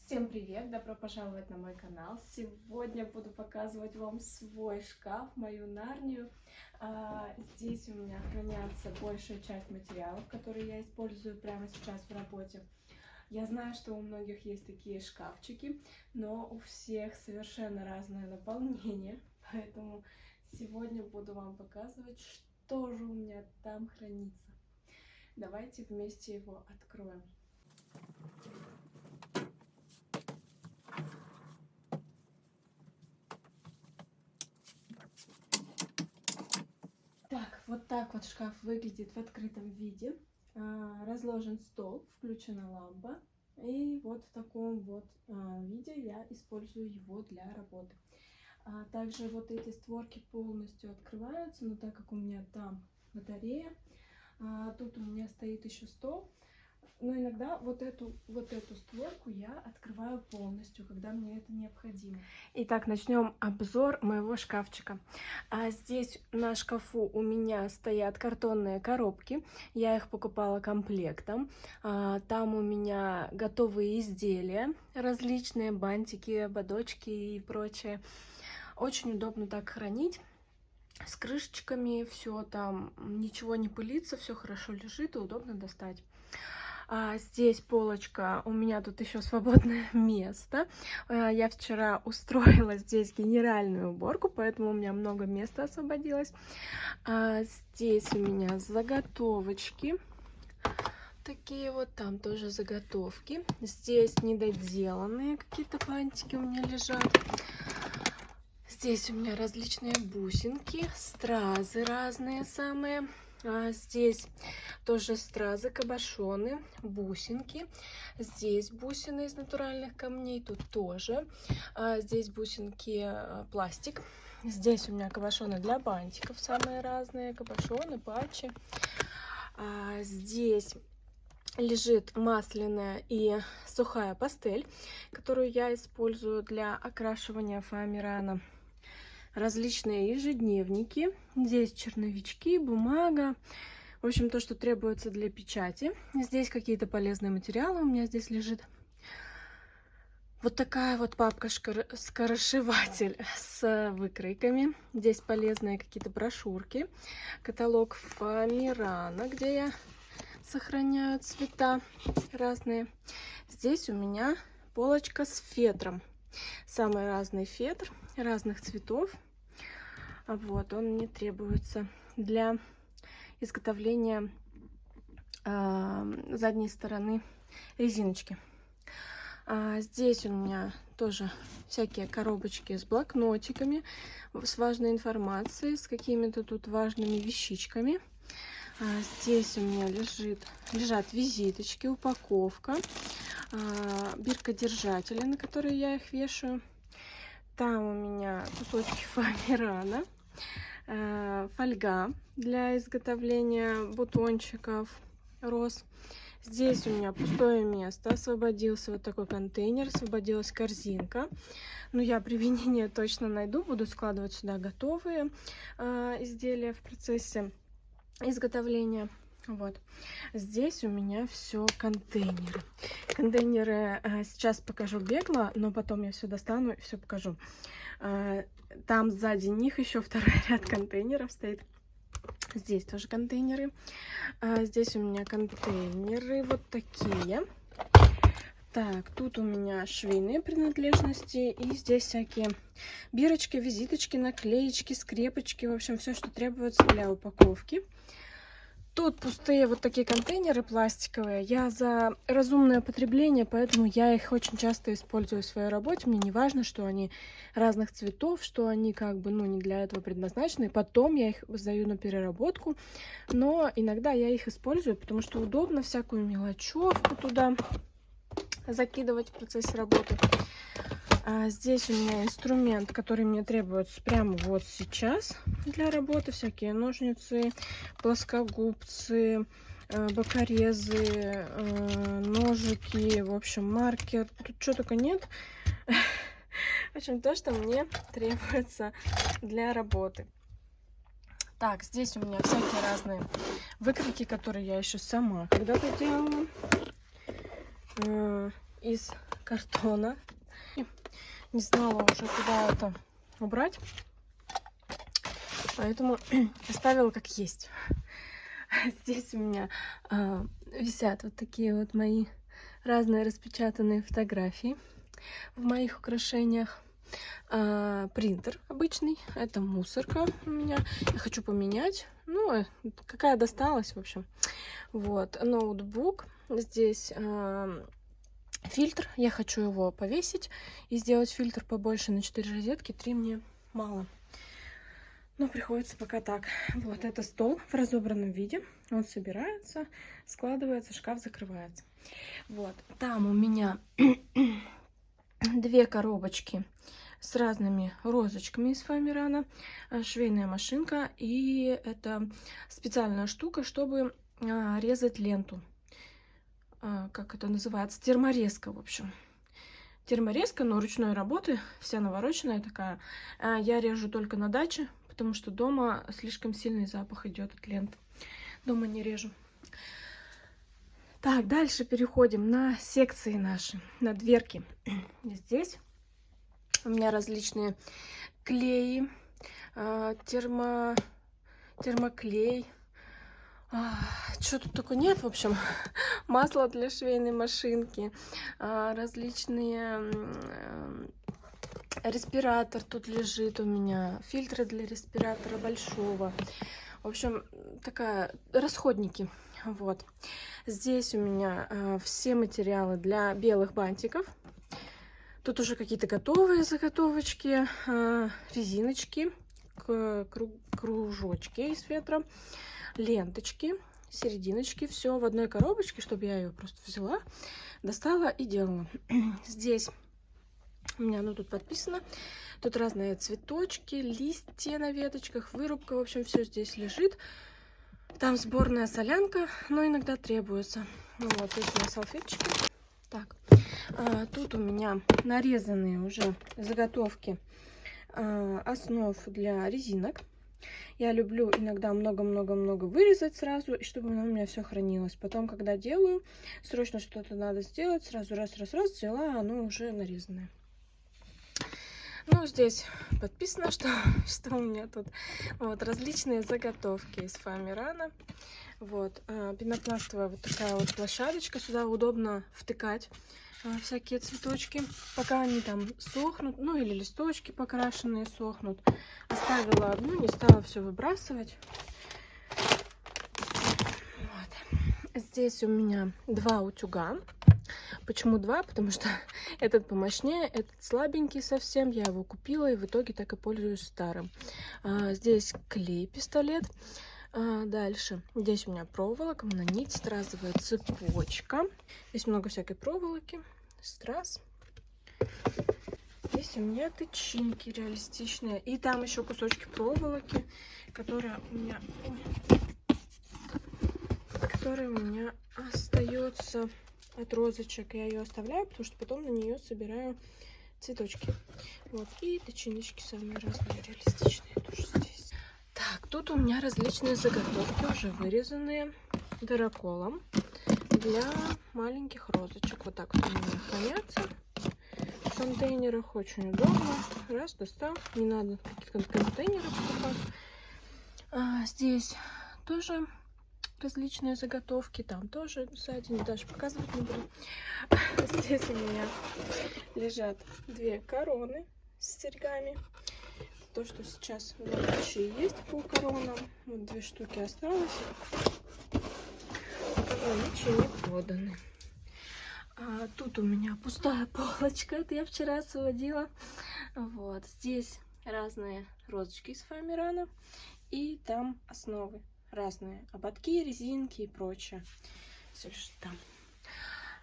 Всем привет! Добро пожаловать на мой канал. Сегодня буду показывать вам свой шкаф, мою Нарнию. Здесь у меня хранятся большая часть материалов, которые я использую прямо сейчас в работе. Я знаю, что у многих есть такие шкафчики, но у всех совершенно разное наполнение, поэтому сегодня буду вам показывать, что же у меня там хранится. Давайте вместе его откроем. Так вот шкаф выглядит в открытом виде. Разложен стол, включена лампа. И вот в таком вот виде я использую его для работы. Также вот эти створки полностью открываются, но так как у меня там батарея, тут у меня стоит еще стол. Но иногда вот эту створку я открываю полностью, когда мне это необходимо. Итак, начнем обзор моего шкафчика. Здесь на шкафу у меня стоят картонные коробки. Я их покупала комплектом. Там у меня готовые изделия, различные бантики, ободочки и прочее. Очень удобно так хранить. С крышечками все там, ничего не пылится, все хорошо лежит и удобно достать. Здесь полочка, у меня тут еще свободное место. Я вчера устроила здесь генеральную уборку, поэтому у меня много места освободилось. Здесь у меня заготовочки. Такие вот, там тоже заготовки. Здесь недоделанные какие-то бантики у меня лежат. Здесь у меня различные бусинки, стразы разные самые. Здесь тоже стразы, кабошоны, бусинки. Здесь бусины из натуральных камней, тут тоже. Здесь бусинки пластик. Здесь у меня кабошоны для бантиков самые разные, кабошоны, патчи. Здесь лежит масляная и сухая пастель, которую я использую для окрашивания фоамирана. Различные ежедневники. Здесь черновички, бумага. В общем, то, что требуется для печати. Здесь какие-то полезные материалы у меня здесь лежит. Вот такая вот папка-скоросшиватель с выкройками. Здесь полезные какие-то брошюрки. Каталог фоамирана, где я сохраняю цвета разные. Здесь у меня полочка с фетром. Самый разный фетр, разных цветов. Вот, он мне требуется для изготовления задней стороны резиночки. Здесь у меня тоже всякие коробочки с блокнотиками, с важной информацией, с какими-то тут важными вещичками. Здесь у меня лежат визиточки, упаковка, биркодержатели, на которые я их вешаю. Там у меня кусочки фоамирана, фольга для изготовления бутончиков, роз. Здесь у меня пустое место, освободился вот такой контейнер, освободилась корзинка. Но я применение точно найду, буду складывать сюда готовые изделия в процессе изготовления. Вот. Здесь у меня все контейнеры. Контейнеры сейчас покажу бегло, но потом я все достану и все покажу. Там сзади них еще второй ряд контейнеров стоит. Здесь тоже контейнеры. Здесь у меня контейнеры вот такие. Так, тут у меня швейные принадлежности. И здесь всякие бирочки, визиточки, наклеечки, скрепочки. В общем, все, что требуется для упаковки. Тут пустые вот такие контейнеры пластиковые. Я за разумное потребление, поэтому я их очень часто использую в своей работе. Мне не важно, что они разных цветов, что они как бы, не для этого предназначены. Потом я их сдаю на переработку. Но иногда я их использую, потому что удобно всякую мелочевку туда закидывать в процессе работы. Здесь у меня инструмент, который мне требуется прямо вот сейчас для работы. Всякие ножницы, плоскогубцы, бокорезы, ножики, в общем, маркер. Тут что только нет. В общем, то, что мне требуется для работы. Так, здесь у меня всякие разные выкройки, которые я еще сама когда-то делала. из картона. Не знала уже, куда это убрать, поэтому оставила как есть. Здесь у меня висят вот такие вот мои разные распечатанные фотографии в моих украшениях. Принтер обычный, это мусорка у меня, я хочу поменять, ну, какая досталась, в общем. Вот, ноутбук, здесь фильтр, я хочу его повесить и сделать фильтр побольше на 4 розетки, 3 мне мало. Но приходится пока так. Вот это стол в разобранном виде. Он собирается, складывается, шкаф закрывается. Вот. Там у меня 2 коробочки с разными розочками из Фоамирана. Швейная машинка. И это специальная штука, чтобы резать ленту. Как это называется? Терморезка, в общем. Терморезка, но ручной работы. Вся навороченная такая. Я режу только на даче, потому что дома слишком сильный запах идет от ленты. Дома не режу. Так, дальше переходим на секции наши, на дверки. Здесь у меня различные клеи, термоклей. Что тут только нет, в общем. Масло для швейной машинки, различные... Респиратор тут лежит у меня, фильтры для респиратора большого. В общем, такая, расходники. Вот. Здесь у меня все материалы для белых бантиков. Тут уже какие-то готовые заготовочки, резиночки, кружочки из фетра, ленточки, серединочки. Все в одной коробочке, чтобы я ее просто взяла, достала и делала. Здесь у меня, ну, тут подписано. Тут разные цветочки, листья на веточках, вырубка. В общем, все здесь лежит. Там сборная солянка, но иногда требуется. Ну, вот, здесь у меня салфеточки. Так, тут у меня нарезанные уже заготовки основ для резинок. Я люблю иногда много-много-много вырезать сразу, и чтобы у меня все хранилось. Потом, когда делаю, срочно что-то надо сделать, сразу раз-раз-раз взяла, оно уже нарезанное. Ну, здесь подписано, что у меня тут вот различные заготовки из Фоамирана. Вот, пенопластовая вот такая вот площадочка. Сюда удобно втыкать всякие цветочки, пока они там сохнут, ну или листочки покрашенные сохнут. Оставила одну, не стала все выбрасывать. Вот. Здесь у меня 2 утюга. Почему 2? Потому что этот помощнее, этот слабенький совсем. Я его купила и в итоге так и пользуюсь старым. Здесь клей-пистолет. Дальше. Здесь у меня проволока, мононить, стразовая цепочка. Здесь много всякой проволоки. Страз. Здесь у меня тычинки реалистичные. И там еще кусочки проволоки, которые у меня остается от розочек. Я ее оставляю, потому что потом на нее собираю цветочки. Вот. И тычиночки самые разные, реалистичные тоже здесь. Так, тут у меня различные заготовки, уже вырезанные дыроколом для маленьких розочек. Вот так вот они хранятся в контейнерах. Очень удобно. Раз, достал. Не надо каких-то контейнеров покупать. Здесь тоже различные заготовки. Там тоже сзади, даже показывать не буду. Здесь у меня лежат 2 короны с серьгами. То, что сейчас в наличии есть по коронам. Вот 2 штуки осталось. В наличии не проданы. Тут у меня пустая полочка. Это я вчера освободила. Вот. Здесь разные розочки из Фоамирана. И там основы. Разные ободки, резинки и прочее. Все, что там.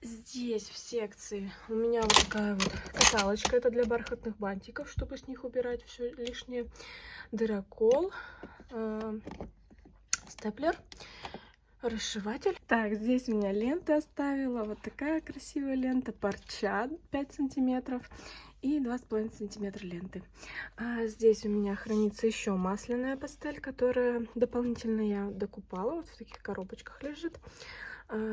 Здесь в секции у меня вот такая вот каталочка. Это для бархатных бантиков, чтобы с них убирать все лишнее. Дырокол, степлер, расшиватель. Так, здесь у меня лента оставила. Вот такая красивая лента. Парча 5 сантиметров и 2,5 сантиметра ленты. Здесь у меня хранится еще масляная пастель, которая дополнительно я докупала. Вот в таких коробочках лежит.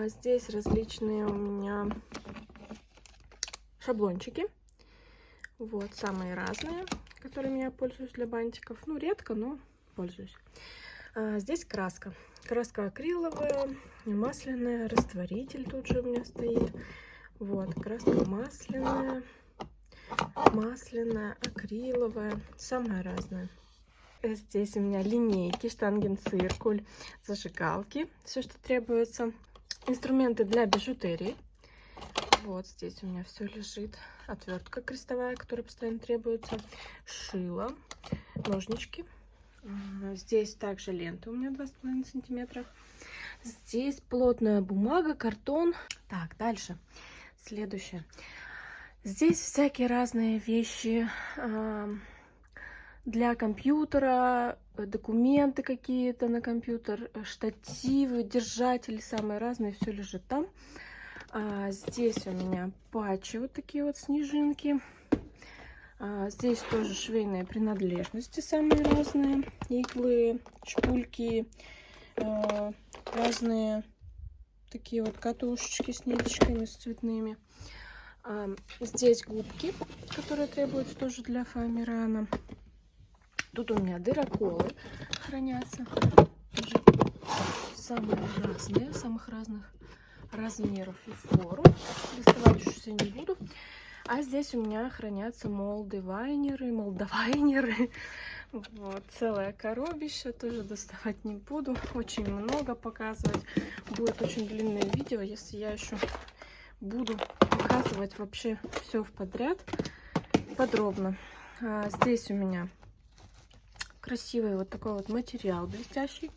Здесь различные у меня шаблончики. Вот, самые разные, которыми я пользуюсь для бантиков. Ну, редко, но пользуюсь. Здесь краска. Краска акриловая, масляная, растворитель тут же у меня стоит. Вот, краска масляная, акриловая, самая разная. Здесь у меня линейки, штангенциркуль, зажигалки, все, что требуется. Инструменты для бижутерии. Вот здесь у меня все лежит. Отвертка крестовая, которая постоянно требуется. Шило, ножнички. Здесь также лента у меня 2,5 сантиметра. Здесь плотная бумага, картон. Так, дальше. Следующее. Здесь всякие разные вещи для компьютера, документы какие-то на компьютер, штативы, держатели, самые разные, все лежит там. Здесь у меня патчи, вот такие вот снежинки. Здесь тоже швейные принадлежности самые разные, иглы, шпульки, разные такие вот катушечки с ниточками, с цветными. Здесь губки, которые требуются тоже для фоамирана. Тут у меня дыроколы хранятся, тоже самые разные, самых разных размеров и форм. Доставать уж все не буду. А здесь у меня хранятся молдавайнеры. Вот, целое коробище, тоже доставать не буду. Очень много показывать. Будет очень длинное видео, если я еще буду показывать вообще все подряд, подробно. Здесь у меня красивый вот такой вот материал блестящий.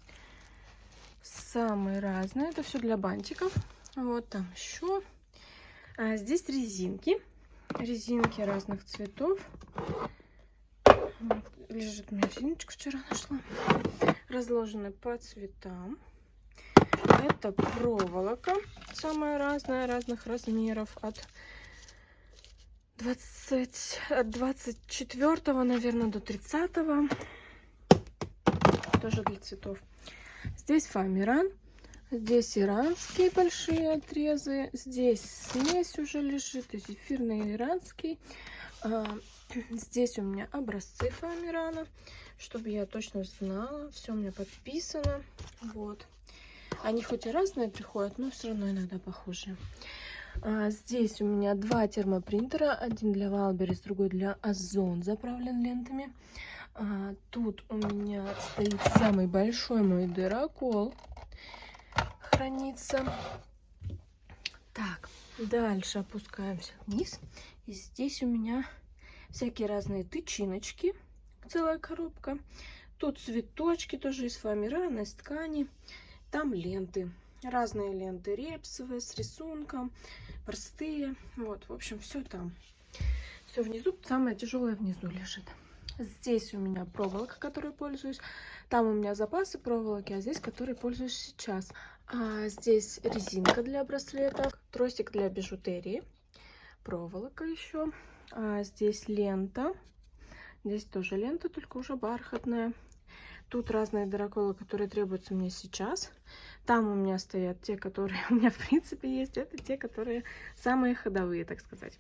Самые разные. Это все для бантиков. Вот там еще. Здесь резинки. Резинки разных цветов. Вот, лежит у меня резиночка, вчера нашла. Разложены по цветам. Это проволока. Самая разная, разных размеров. От 24, наверное, до 30. Тоже для цветов. Здесь фоамиран. Здесь иранские большие отрезы. Здесь смесь уже лежит. И зефирный, и иранский. Здесь у меня образцы фоамирана, чтобы я точно знала. Все у меня подписано. Вот. Они хоть и разные приходят, но все равно иногда похожие. Здесь у меня 2 термопринтера. Один для Валберес, другой для Озон, заправлен лентами. Тут у меня стоит самый большой мой дырокол. Хранится. Так, дальше опускаемся вниз. И здесь у меня всякие разные тычиночки. Целая коробка. Тут цветочки тоже из фоамирана, из ткани. Там ленты. Разные ленты. Репсовые, с рисунком. Простые. Вот, в общем, все там. Все внизу. Самое тяжелое внизу лежит. Здесь у меня проволока, которой пользуюсь. Там у меня запасы проволоки, а здесь, которой пользуюсь сейчас. Здесь резинка для браслетов, тросик для бижутерии, проволока еще. Здесь лента. Здесь тоже лента, только уже бархатная. Тут разные дыроколы, которые требуются мне сейчас. Там у меня стоят те, которые у меня в принципе есть. Это те, которые самые ходовые, так сказать.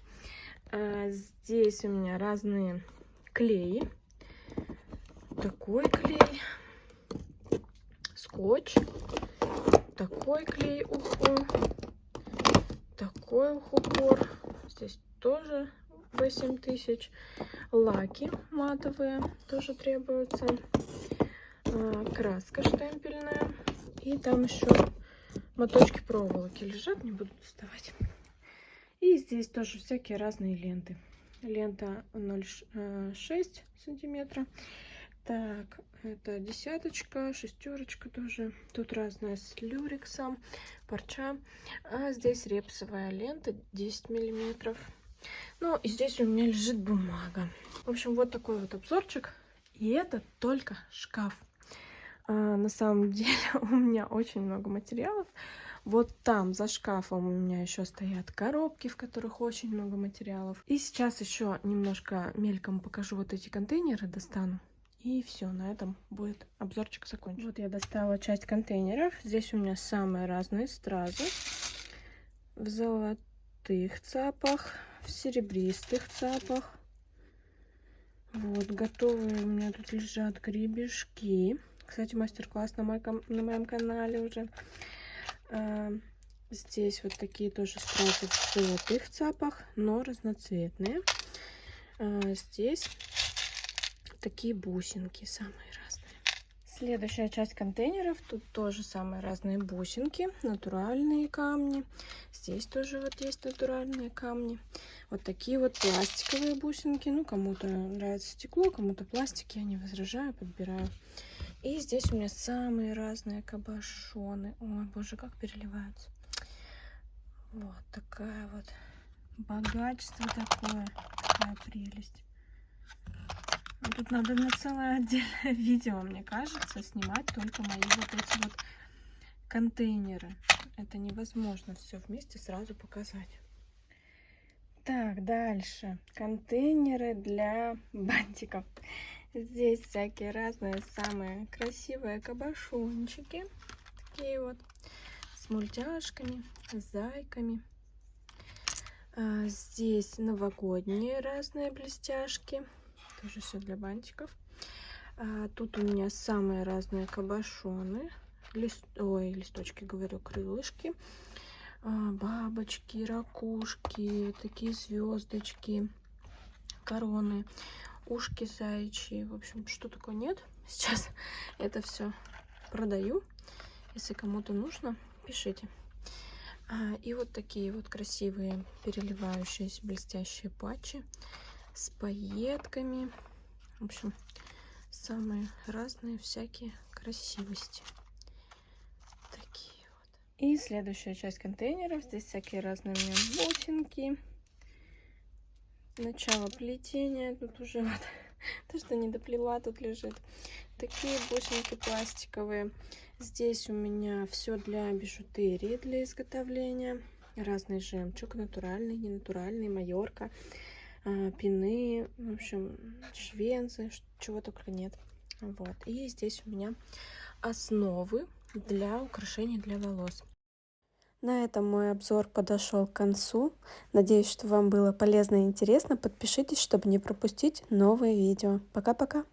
Здесь у меня разные клеи. Такой клей. Скотч. Такой клей уху. Такой ухупор. Здесь тоже 8000. Лаки матовые тоже требуются. Краска штемпельная. И там еще моточки проволоки лежат, не буду доставать. И здесь тоже всякие разные ленты. Лента 0,6 сантиметра. Так, это десяточка, шестерочка тоже. Тут разная с люрексом, парча. А здесь репсовая лента 10 миллиметров. Ну, и здесь у меня лежит бумага. В общем, вот такой вот обзорчик. И это только шкаф. На самом деле у меня очень много материалов. Вот там за шкафом у меня еще стоят коробки, в которых очень много материалов. И сейчас еще немножко мельком покажу вот эти контейнеры, достану. И все, на этом будет обзорчик закончен. Вот я достала часть контейнеров. Здесь у меня самые разные стразы. В золотых цапах, в серебристых цапах. Вот, готовые у меня тут лежат гребешки. Кстати, мастер-класс на моем канале уже. Здесь вот такие тоже стразы в золотых цапах, но разноцветные. Здесь такие бусинки самые разные. Следующая часть контейнеров. Тут тоже самые разные бусинки, натуральные камни. Здесь тоже вот есть натуральные камни. Вот такие вот пластиковые бусинки. Ну, кому-то нравится стекло, кому-то пластик. Я не возражаю, подбираю. И здесь у меня самые разные кабошоны. Ой, боже, как переливаются. Вот такая вот богатство такое. Такая прелесть. Тут надо на целое отдельное видео, мне кажется, снимать только мои вот эти вот контейнеры. Это невозможно все вместе сразу показать. Так, дальше. Контейнеры для бантиков. Здесь всякие разные самые красивые кабошончики. Такие вот. С мультяшками, с зайками. Здесь новогодние разные блестяшки. Тоже все для бантиков. Тут у меня самые разные кабошоны. Листочки, говорю, крылышки. Бабочки, ракушки, такие звездочки, короны, ушки заячьи. В общем, что такое нет. Сейчас это все продаю. Если кому-то нужно, пишите. И вот такие вот красивые переливающиеся блестящие патчи с пайетками. В общем, самые разные всякие красивости. Такие вот. И следующая часть контейнеров. Здесь всякие разные у меня бусинки. Начало плетения. Тут уже вот то, что не доплела, тут лежит. Такие бусинки пластиковые. Здесь у меня все для бижутерии, для изготовления. Разный жемчуг, натуральный, ненатуральный, майорка. Пины, в общем, швенцы, чего только нет. Вот. И здесь у меня основы для украшений для волос. На этом мой обзор подошел к концу. Надеюсь, что вам было полезно и интересно. Подпишитесь, чтобы не пропустить новые видео. Пока-пока!